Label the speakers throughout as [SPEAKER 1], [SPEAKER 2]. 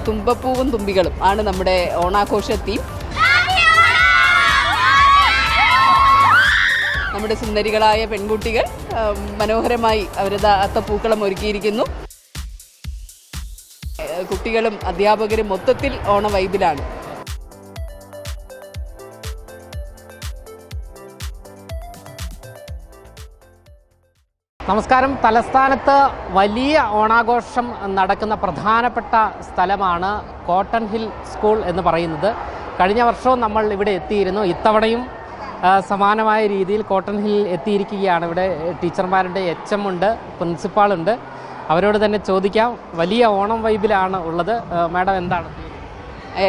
[SPEAKER 1] തുമ്പപ്പൂവും തുമ്പികളും ആണ് നമ്മുടെ ഓണാഘോഷ തീം. നമ്മുടെ സുന്ദരികളായ പെൺകുട്ടികൾ മനോഹരമായി അവരുടെ അത്തപ്പൂക്കളം ഒരുക്കിയിരിക്കുന്നു. കുട്ടികളും അധ്യാപകരും മൊത്തത്തിൽ ഓണ വൈബിലാണ്.
[SPEAKER 2] നമസ്കാരം. തലസ്ഥാനത്ത് വലിയ ഓണാഘോഷം നടക്കുന്ന പ്രധാനപ്പെട്ട സ്ഥലമാണ് കോട്ടൺ ഹിൽ സ്കൂൾ എന്ന് പറയുന്നത്. കഴിഞ്ഞ വർഷവും നമ്മൾ ഇവിടെ എത്തിയിരുന്നു. ഇത്തവണയും സമാനമായ രീതിയിൽ കോട്ടൺ ഹിൽ എത്തിയിരിക്കുകയാണ്. ഇവിടെ ടീച്ചർമാരുണ്ട്, HM ഉണ്ട്, പ്രിൻസിപ്പാളുണ്ട്. അവരോട് തന്നെ ചോദിക്കാം. വലിയ ഓണം വൈബിലാണ് ഉള്ളത്. മാഡം എന്താണ്?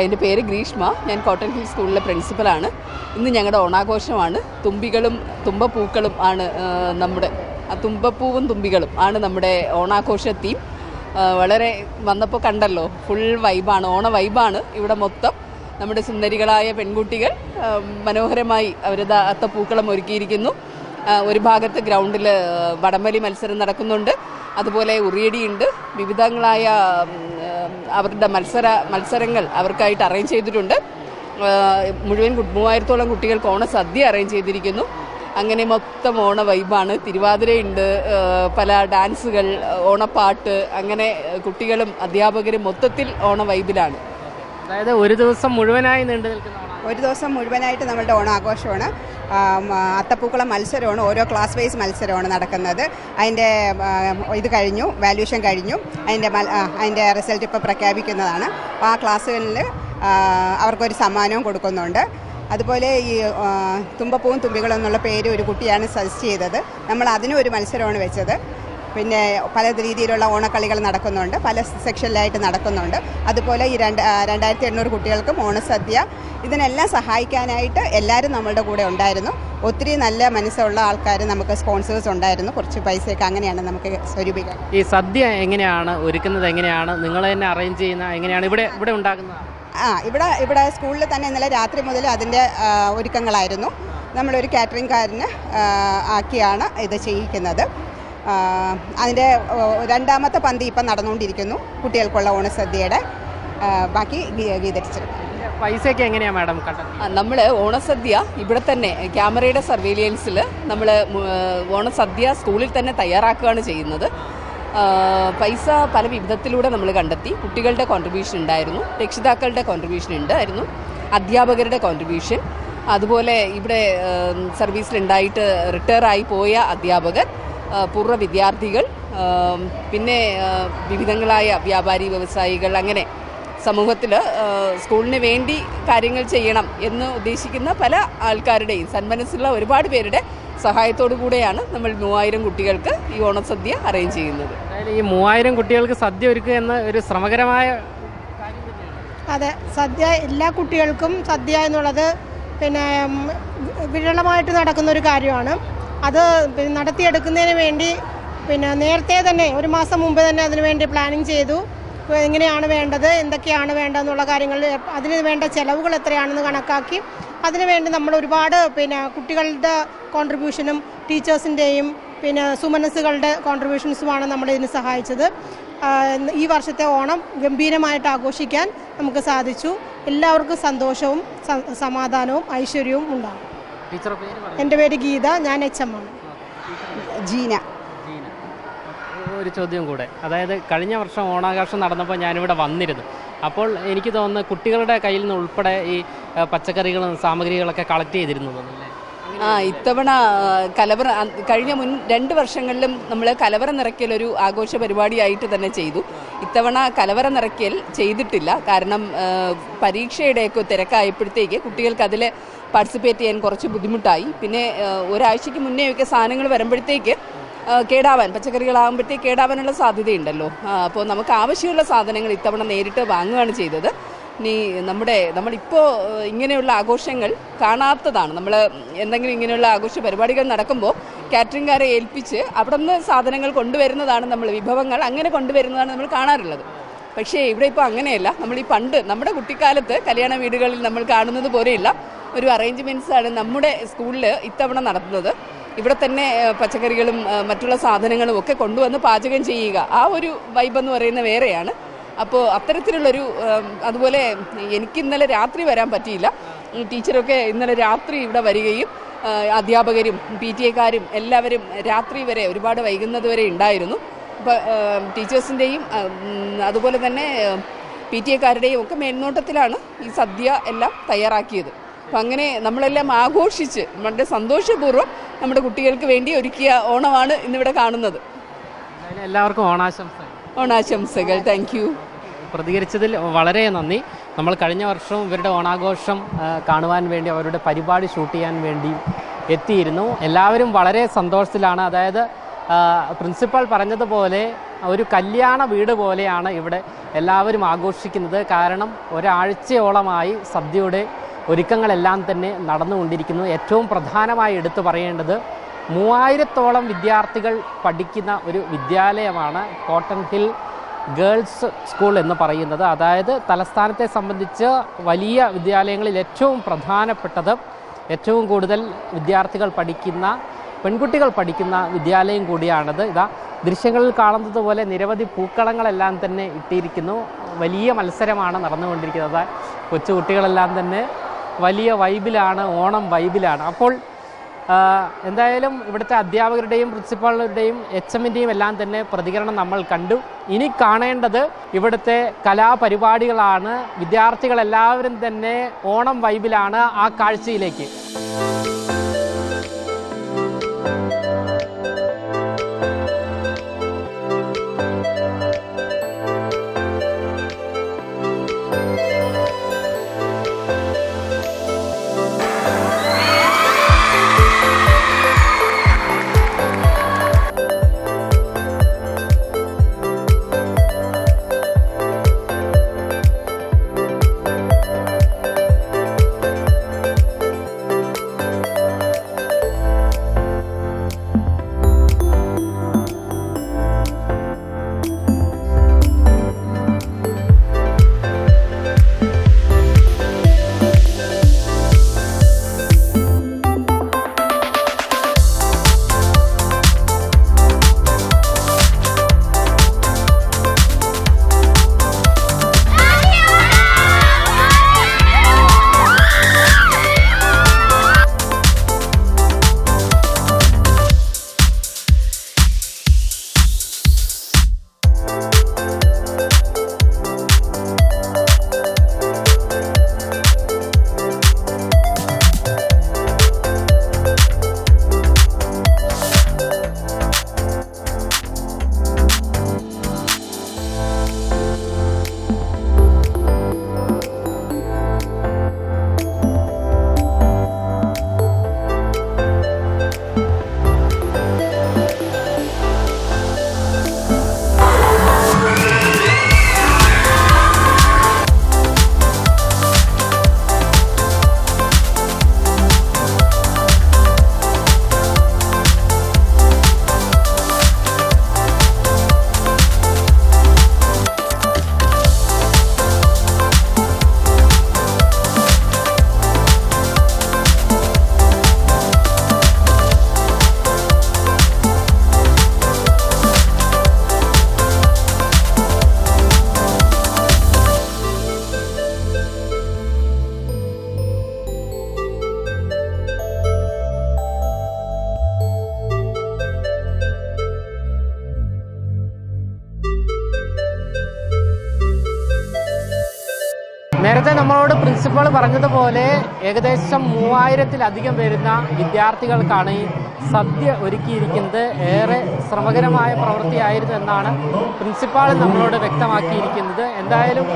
[SPEAKER 1] എൻ്റെ പേര് ഗ്രീഷ്മ. ഞാൻ കോട്ടൺ ഹിൽ സ്കൂളിലെ പ്രിൻസിപ്പലാണ്. ഇന്ന് ഞങ്ങളുടെ ഓണാഘോഷമാണ്. തുമ്പികളും തുമ്പപ്പൂക്കളും ആണ് നമ്മുടെ തുമ്പപ്പൂവും തുമ്പികളും ആണ് നമ്മുടെ ഓണാഘോഷ തീം. വളരെ വന്നപ്പോൾ കണ്ടല്ലോ, ഫുൾ വൈബാണ്, ഓണ വൈബാണ് ഇവിടെ മൊത്തം. നമ്മുടെ സുന്ദരികളായ പെൺകുട്ടികൾ മനോഹരമായി അവരുടെ അത്തപ്പൂക്കളം ഒരുക്കിയിരിക്കുന്നു. ഒരു ഭാഗത്ത് ഗ്രൗണ്ടിൽ വടംവലി മത്സരം നടക്കുന്നുണ്ട്, അതുപോലെ ഉറിയടിയുണ്ട്. വിവിധങ്ങളായ അവരുടെ മത്സരങ്ങൾ അവർക്കായിട്ട് അറേഞ്ച് ചെയ്തിട്ടുണ്ട്. മുഴുവൻ 3000-ഓളം കുട്ടികൾക്ക് ഓണസദ്യ അറേഞ്ച് ചെയ്തിരിക്കുന്നു. അങ്ങനെ മൊത്തം ഓണ വൈബാണ്. തിരുവാതിരയുണ്ട്, പല ഡാൻസുകൾ, ഓണപ്പാട്ട്, അങ്ങനെ കുട്ടികളും അധ്യാപകരും മൊത്തത്തിൽ ഓണ വൈബിലാണ്.
[SPEAKER 2] അതായത് ഒരു ദിവസം മുഴുവനായി നീണ്ടു നിൽക്കുന്ന
[SPEAKER 3] ഒരു ദിവസം മുഴുവനായിട്ട് നമ്മളുടെ ഓണാഘോഷമാണ്. അത്തപ്പൂക്കളം മത്സരമാണ്, ഓരോ ക്ലാസ് വൈസ് മത്സരമാണ് നടക്കുന്നത്. അതിൻ്റെ ഇത് കഴിഞ്ഞു, വാല്യൂഷൻ കഴിഞ്ഞു. അതിൻ്റെ റിസൾട്ട് ഇപ്പോൾ പ്രഖ്യാപിക്കുന്നതാണ്. ആ ക്ലാസ്സുകളിൽ അവർക്കൊരു സമ്മാനവും കൊടുക്കുന്നുണ്ട്. അതുപോലെ ഈ തുമ്പപ്പൂവും തുമ്പികളും എന്നുള്ള പേര് ഒരു കുട്ടിയാണ് സജസ്റ്റ് ചെയ്തത്. നമ്മൾ അതിനും ഒരു മത്സരമാണ് വെച്ചത്. പിന്നെ പല രീതിയിലുള്ള ഓണക്കളികൾ നടക്കുന്നുണ്ട്, പല സെക്ഷനിലായിട്ട് നടക്കുന്നുണ്ട്. അതുപോലെ ഈ 2800 കുട്ടികൾക്കും ഓണസദ്യ, ഇതിനെല്ലാം സഹായിക്കാനായിട്ട് എല്ലാവരും നമ്മളുടെ കൂടെ ഉണ്ടായിരുന്നു. ഒത്തിരി നല്ല മനസ്സുള്ള ആൾക്കാർ, നമുക്ക് സ്പോൺസേഴ്സ് ഉണ്ടായിരുന്നു. കുറച്ച് പൈസയൊക്കെ അങ്ങനെയാണ് നമുക്ക് സ്വരൂപിക്കാൻ.
[SPEAKER 2] ഈ സദ്യ എങ്ങനെയാണ് ഒരുക്കുന്നത്? എങ്ങനെയാണ് നിങ്ങൾ തന്നെ അറേഞ്ച് ചെയ്യുന്നത്? എങ്ങനെയാണ് ഇവിടെ ഉണ്ടാക്കുന്നത്?
[SPEAKER 3] ഇവിടെ സ്കൂളിൽ തന്നെ ഇന്നലെ രാത്രി മുതൽ അതിൻ്റെ ഒരുക്കങ്ങളായിരുന്നു. നമ്മളൊരു കാറ്ററിംഗ്കാരന് ആക്കിയാണ് ഇത് ചെയ്യിക്കുന്നത്. അതിൻ്റെ രണ്ടാമത്തെ പന്തി ഇപ്പം നടന്നുകൊണ്ടിരിക്കുന്നു, കുട്ടികൾക്കുള്ള ഓണസദ്യയുടെ. ബാക്കി ഗീതരിച്ചിരുന്നു.
[SPEAKER 2] പൈസയൊക്കെ എങ്ങനെയാണ് മാഡം?
[SPEAKER 1] നമ്മൾ ഓണസദ്യ ഇവിടെ തന്നെ ക്യാമറയുടെ സർവൈലൻസിൽ നമ്മൾ ഓണസദ്യ സ്കൂളിൽ തന്നെ തയ്യാറാക്കുകയാണ് ചെയ്യുന്നത്. പൈസ പല വിധത്തിലൂടെ നമ്മൾ കണ്ടെത്തി. കുട്ടികളുടെ കോൺട്രിബ്യൂഷൻ ഉണ്ടായിരുന്നു, രക്ഷിതാക്കളുടെ കോൺട്രിബ്യൂഷൻ ഉണ്ടായിരുന്നു, അധ്യാപകരുടെ കോൺട്രിബ്യൂഷൻ, അതുപോലെ ഇവിടെ സർവീസിലുണ്ടായിട്ട് റിട്ടയറായി പോയ അധ്യാപകർ, പൂർവ്വ വിദ്യാർത്ഥികൾ, പിന്നെ വിവിധങ്ങളായ വ്യാപാരി വ്യവസായികൾ, അങ്ങനെ സമൂഹത്തിൽ സ്കൂളിന് വേണ്ടി കാര്യങ്ങൾ ചെയ്യണം എന്ന് ഉദ്ദേശിക്കുന്ന പല ആൾക്കാരുടെയും സന്മനസ്സുള്ള ഒരുപാട് പേരുടെ സഹായത്തോടു കൂടെയാണ് നമ്മൾ 3000 കുട്ടികൾക്ക് ഈ ഓണസദ്യ അറേഞ്ച് ചെയ്യുന്നത്.
[SPEAKER 2] അതായത് ഈ 3000 കുട്ടികൾക്ക് സദ്യ ഒരുക്കുക എന്ന ഒരു ശ്രമകരമായ കാര്യം തന്നെയാണ്.
[SPEAKER 4] അതെ, സദ്യ എല്ലാ കുട്ടികൾക്കും സദ്യ എന്നുള്ളത് പിന്നെ വിരളമായിട്ട് നടക്കുന്ന ഒരു കാര്യമാണ്. അത് നടത്തിയെടുക്കുന്നതിന് വേണ്ടി നേരത്തെ തന്നെ 1 മാസം മുമ്പ് തന്നെ അതിനു വേണ്ടി പ്ലാനിങ് ചെയ്തു. എങ്ങനെയാണ് വേണ്ടത്, എന്തൊക്കെയാണ് വേണ്ടതെന്നുള്ള കാര്യങ്ങൾ, അതിന് വേണ്ട ചിലവുകൾ എത്രയാണെന്ന് കണക്കാക്കി അതിനുവേണ്ടി നമ്മൾ ഒരുപാട് കുട്ടികളുടെ കോൺട്രിബ്യൂഷനും ടീച്ചേഴ്സിൻ്റെയും സുമനസ്സുകളുടെ കോൺട്രിബ്യൂഷൻസുമാണ് നമ്മളിതിന് സഹായിച്ചത്. ഈ വർഷത്തെ ഓണം ഗംഭീരമായിട്ട് ആഘോഷിക്കാൻ നമുക്ക് സാധിച്ചു. എല്ലാവർക്കും സന്തോഷവും സമാധാനവും ഐശ്വര്യവും ഉണ്ടാകും. എൻ്റെ പേര് ഗീത, ഞാൻ HM ആണ്.
[SPEAKER 3] ജീന.
[SPEAKER 2] ഒരു ചോദ്യം കൂടെ. അതായത് കഴിഞ്ഞ വർഷം ഓണാഘോഷം നടന്നപ്പോൾ ഞാനിവിടെ വന്നിരുന്നു. അപ്പോൾ എനിക്ക് തോന്നുന്നു കുട്ടികളുടെ കയ്യിൽ നിന്ന് ഉൾപ്പെടെ ഈ പച്ചക്കറികളും സാമഗ്രികളൊക്കെ കളക്ട് ചെയ്തിരുന്നു.
[SPEAKER 1] ഇത്തവണ കലവറ, കഴിഞ്ഞ 2 വർഷങ്ങളിലും നമ്മൾ കലവറ നിറയ്ക്കലൊരു ആഘോഷ പരിപാടിയായിട്ട് തന്നെ ചെയ്തു. ഇത്തവണ കലവറ നിറയ്ക്കൽ ചെയ്തിട്ടില്ല. കാരണം പരീക്ഷയുടെയൊക്കെ തിരക്കായപ്പോഴത്തേക്ക് കുട്ടികൾക്ക് അതിൽ പാർട്ടിസിപ്പേറ്റ് ചെയ്യാൻ കുറച്ച് ബുദ്ധിമുട്ടായി. പിന്നെ ഒരാഴ്ചയ്ക്ക് മുന്നേയൊക്കെ സാധനങ്ങൾ വരുമ്പോഴത്തേക്ക് കേടാവാൻ, പച്ചക്കറികളാകുമ്പോഴത്തേക്ക് കേടാവാനുള്ള സാധ്യതയുണ്ടല്ലോ. അപ്പോൾ നമുക്ക് ആവശ്യമുള്ള സാധനങ്ങൾ ഇത്തവണ നേരിട്ട് വാങ്ങുകയാണ് ചെയ്തത്. ഇനി നമ്മളിപ്പോൾ ഇങ്ങനെയുള്ള ആഘോഷങ്ങൾ കാണാത്തതാണ്. നമ്മൾ എന്തെങ്കിലും ഇങ്ങനെയുള്ള ആഘോഷ പരിപാടികൾ നടക്കുമ്പോൾ കാറ്ററിംഗുകാരെ ഏൽപ്പിച്ച് അവിടെ നിന്ന് സാധനങ്ങൾ കൊണ്ടുവരുന്നതാണ്, നമ്മൾ വിഭവങ്ങൾ അങ്ങനെ കൊണ്ടുവരുന്നതാണ് നമ്മൾ കാണാറുള്ളത്. പക്ഷേ ഇവിടെ ഇപ്പോൾ അങ്ങനെയല്ല. നമ്മൾ ഈ പണ്ട് നമ്മുടെ കുട്ടിക്കാലത്ത് കല്യാണ വീടുകളിൽ നമ്മൾ കാണുന്നത് പോലെയുള്ള ഒരു അറേഞ്ച്മെൻറ്റ്സാണ് നമ്മുടെ സ്കൂളിൽ ഇത്തവണ നടത്തുന്നത്. ഇവിടെ തന്നെ പച്ചക്കറികളും മറ്റുള്ള സാധനങ്ങളും ഒക്കെ കൊണ്ടുവന്ന് പാചകം ചെയ്യുക, ആ ഒരു വൈബെന്ന് പറയുന്നത് വേറെയാണ്. അപ്പോൾ അത്തരത്തിലുള്ളൊരു അതുപോലെ എനിക്ക് ഇന്നലെ രാത്രി വരാൻ പറ്റിയില്ല. ടീച്ചറൊക്കെ ഇന്നലെ രാത്രി ഇവിടെ വരികയും അധ്യാപകരും PTA-കാരും എല്ലാവരും രാത്രി വരെ ഒരുപാട് വൈകുന്നത് വരെ ഉണ്ടായിരുന്നു. അപ്പോൾ ടീച്ചേഴ്സിൻ്റെയും അതുപോലെ തന്നെ PTA-കാരുടെയും ഒക്കെ മേൽനോട്ടത്തിലാണ് ഈ സദ്യ എല്ലാം തയ്യാറാക്കിയത്. അപ്പം അങ്ങനെ നമ്മളെല്ലാം ആഘോഷിച്ച് വളരെ സന്തോഷപൂർവ്വം നമ്മുടെ കുട്ടികൾക്ക് വേണ്ടി ഒരുക്കിയ ഓണമാണ് ഇന്നിവിടെ കാണുന്നത്.
[SPEAKER 2] എല്ലാവർക്കും ഓണാശംസകൾ.
[SPEAKER 1] ഓണാശംസകൾ. Thank you.
[SPEAKER 2] പ്രതികരിച്ചതിൽ വളരെ നന്ദി. നമ്മൾ കഴിഞ്ഞ വർഷവും ഇവരുടെ ഓണാഘോഷം കാണുവാൻ വേണ്ടി അവരുടെ പരിപാടി ഷൂട്ട് ചെയ്യാൻ വേണ്ടി എത്തിയിരുന്നു. എല്ലാവരും വളരെ സന്തോഷത്തിലാണ്. അതായത് പ്രിൻസിപ്പൽ പറഞ്ഞതുപോലെ ഒരു കല്യാണ വീട് പോലെയാണ് ഇവിടെ എല്ലാവരും ആഘോഷിക്കുന്നത്. കാരണം ഒരാഴ്ചയോളമായി സദ്യയുടെ ഒരുക്കങ്ങളെല്ലാം തന്നെ നടന്നുകൊണ്ടിരിക്കുന്നു. ഏറ്റവും പ്രധാനമായി എടുത്തു പറയേണ്ടത് 3000-ഓളം വിദ്യാർത്ഥികൾ പഠിക്കുന്ന ഒരു വിദ്യാലയമാണ് കോട്ടൺ ഹിൽ ഗേൾസ് സ്കൂൾ എന്ന് പറയുന്നത്. അതായത് തലസ്ഥാനത്തെ സംബന്ധിച്ച് വലിയ വിദ്യാലയങ്ങളിൽ ഏറ്റവും പ്രധാനപ്പെട്ടത്, ഏറ്റവും കൂടുതൽ വിദ്യാർത്ഥികൾ പഠിക്കുന്ന, പെൺകുട്ടികൾ പഠിക്കുന്ന വിദ്യാലയം കൂടിയാണത്. ഇതാ ദൃശ്യങ്ങളിൽ കാണുന്നത് പോലെ നിരവധി പൂക്കളങ്ങളെല്ലാം തന്നെ ഇട്ടിരിക്കുന്നു. വലിയ മത്സരമാണ് നടന്നുകൊണ്ടിരിക്കുന്നത്. കൊച്ചുകുട്ടികളെല്ലാം തന്നെ വലിയ വൈബിലാണ്, ഓണം വൈബിലാണ്. അപ്പോൾ എന്തായാലും ഇവിടുത്തെ അധ്യാപകരുടെയും പ്രിൻസിപ്പാളുടെയും HM-ൻ്റെയും എല്ലാം തന്നെ പ്രതികരണം നമ്മൾ കണ്ടു. ഇനി കാണേണ്ടത് ഇവിടുത്തെ കലാപരിപാടികളാണ്. വിദ്യാർത്ഥികളെല്ലാവരും തന്നെ ഓണം വൈബിലാണ്. ആ കാഴ്ചയിലേക്ക് നേരത്തെ നമ്മളോട് പ്രിൻസിപ്പൾ പറഞ്ഞതുപോലെ ഏകദേശം 3000-ലധികം വരുന്ന വിദ്യാർത്ഥികൾക്കാണ് ഈ സദ്യ ഒരുക്കിയിരിക്കുന്നത്. ഏറെ ശ്രമകരമായ പ്രവൃത്തിയായിരുന്നു എന്നാണ് പ്രിൻസിപ്പാൾ നമ്മളോട് വ്യക്തമാക്കിയിരിക്കുന്നത്. എന്തായാലും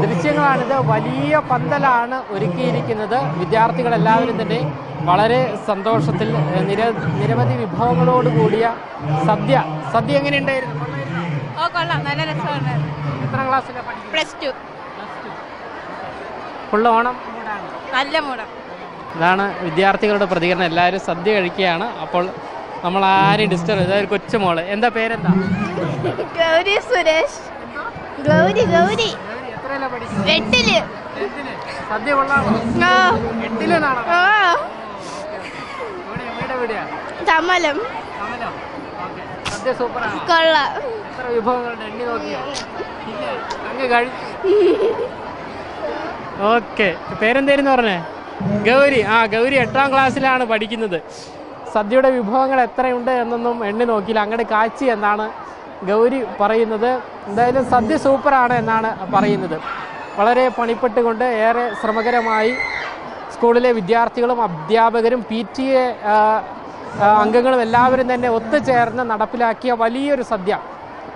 [SPEAKER 2] ദൃശ്യങ്ങളാണിത്. വലിയ പന്തലാണ് ഒരുക്കിയിരിക്കുന്നത്. വിദ്യാർത്ഥികളെല്ലാവരും തന്നെ വളരെ സന്തോഷത്തിൽ നിരവധി വിഭവങ്ങളോട് കൂടിയ സദ്യ എങ്ങനെയുണ്ടായിരുന്നു?
[SPEAKER 5] കൊള്ളാം, നല്ല രസമാണ്.
[SPEAKER 2] എത്ര ക്ലാസ്സിലാണ് പഠിക്കുന്നത്?
[SPEAKER 5] +2.
[SPEAKER 2] ഫുള്ള് ഓണം മൂടാണ്,
[SPEAKER 5] നല്ല മൂടം.
[SPEAKER 2] ഇതാണ് വിദ്യാർത്ഥികളുടെ പ്രതികരണം. എല്ലാവരും സദ്യ കഴിക്കുകയാണ്. അപ്പോൾ നമ്മൾ ആരെയും ഡിസ്റ്റർബ് ചെയ്ത ഒരു കൊച്ചുമോള്. എന്താ പേരെന്താ?
[SPEAKER 5] ഗൗരി സുരേഷ്. ഗൗരി
[SPEAKER 2] എത്രയല്ല പഠിക്കുന്നത്?
[SPEAKER 5] 8ല്.
[SPEAKER 2] സദ്യ കൊള്ളാമോ? 8ലാണോ?
[SPEAKER 5] തമലം.
[SPEAKER 2] സദ്യ സദ്യ സൂപ്പറാണ്.
[SPEAKER 5] കൊള്ളാം.
[SPEAKER 2] എത്ര വിഭവങ്ങളുണ്ട്, എണ്ണി നോക്കിയോ? ഇല്ല, അങ്ങ് ഓക്കെ. പേരെന്തേരെന്ന് പറഞ്ഞേ? ഗൗരി. ഗൗരി 8ാം ക്ലാസ്സിലാണ് പഠിക്കുന്നത്. സദ്യയുടെ വിഭവങ്ങൾ എത്രയുണ്ട് എന്നൊന്നും എണ്ണി നോക്കിയില്ല. അങ്ങോട്ട് കാച്ചി എന്നാണ് ഗൗരി പറയുന്നത്. എന്തായാലും സദ്യ സൂപ്പറാണ് എന്നാണ് പറയുന്നത്. വളരെ പണിപ്പെട്ടുകൊണ്ട് ഏറെ ശ്രമകരമായി സ്കൂളിലെ വിദ്യാർത്ഥികളും അധ്യാപകരും PTA അംഗങ്ങളും എല്ലാവരും തന്നെ ഒത്തുചേർന്ന് നടപ്പിലാക്കിയ വലിയൊരു സദ്യ.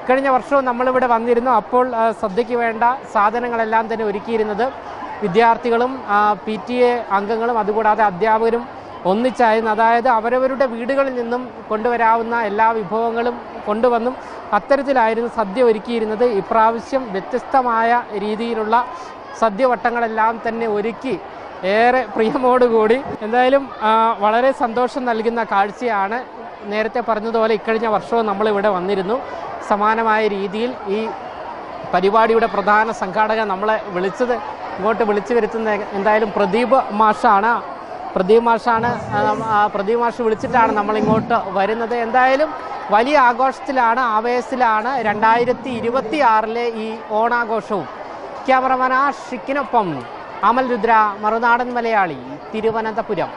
[SPEAKER 2] കഴിഞ്ഞ വർഷവും നമ്മളിവിടെ വന്നിരുന്നു. അപ്പോൾ സദ്യയ്ക്ക് വേണ്ട സാധനങ്ങളെല്ലാം തന്നെ ഒരുക്കിയിരുന്നത് വിദ്യാർത്ഥികളും PTA അംഗങ്ങളും അതുകൂടാതെ അധ്യാപകരും ഒന്നിച്ചായിരുന്നു. അതായത് അവരവരുടെ വീടുകളിൽ നിന്നും കൊണ്ടുവരാവുന്ന എല്ലാ വിഭവങ്ങളും കൊണ്ടുവന്നും അത്തരത്തിലായിരുന്നു സദ്യ ഒരുക്കിയിരുന്നത്. ഇപ്രാവശ്യം വ്യത്യസ്തമായ രീതിയിലുള്ള സദ്യവട്ടങ്ങളെല്ലാം തന്നെ ഒരുക്കി ഏറെ പ്രിയമോടുകൂടി. എന്തായാലും വളരെ സന്തോഷം നൽകുന്ന കാഴ്ചയാണ്. നേരത്തെ പറഞ്ഞതുപോലെ ഇക്കഴിഞ്ഞ വർഷവും നമ്മളിവിടെ വന്നിരുന്നു. സമാനമായ രീതിയിൽ ഈ പരിപാടിയുടെ പ്രധാന സംഘാടകൻ നമ്മളെ ഇങ്ങോട്ട് വിളിച്ചു വരുത്തുന്ന എന്തായാലും പ്രദീപ് മാഷാണ്. പ്രദീപ് മാഷ് വിളിച്ചിട്ടാണ് നമ്മളിങ്ങോട്ട് വരുന്നത്. എന്തായാലും വലിയ ആഘോഷത്തിലാണ്, ആവേശത്തിലാണ് 2026 ഈ ഓണാഘോഷവും. ക്യാമറമാൻ ആഷിക്കിനൊപ്പം അമൽ രുദ്ര, മറുനാടൻ മലയാളി, തിരുവനന്തപുരം.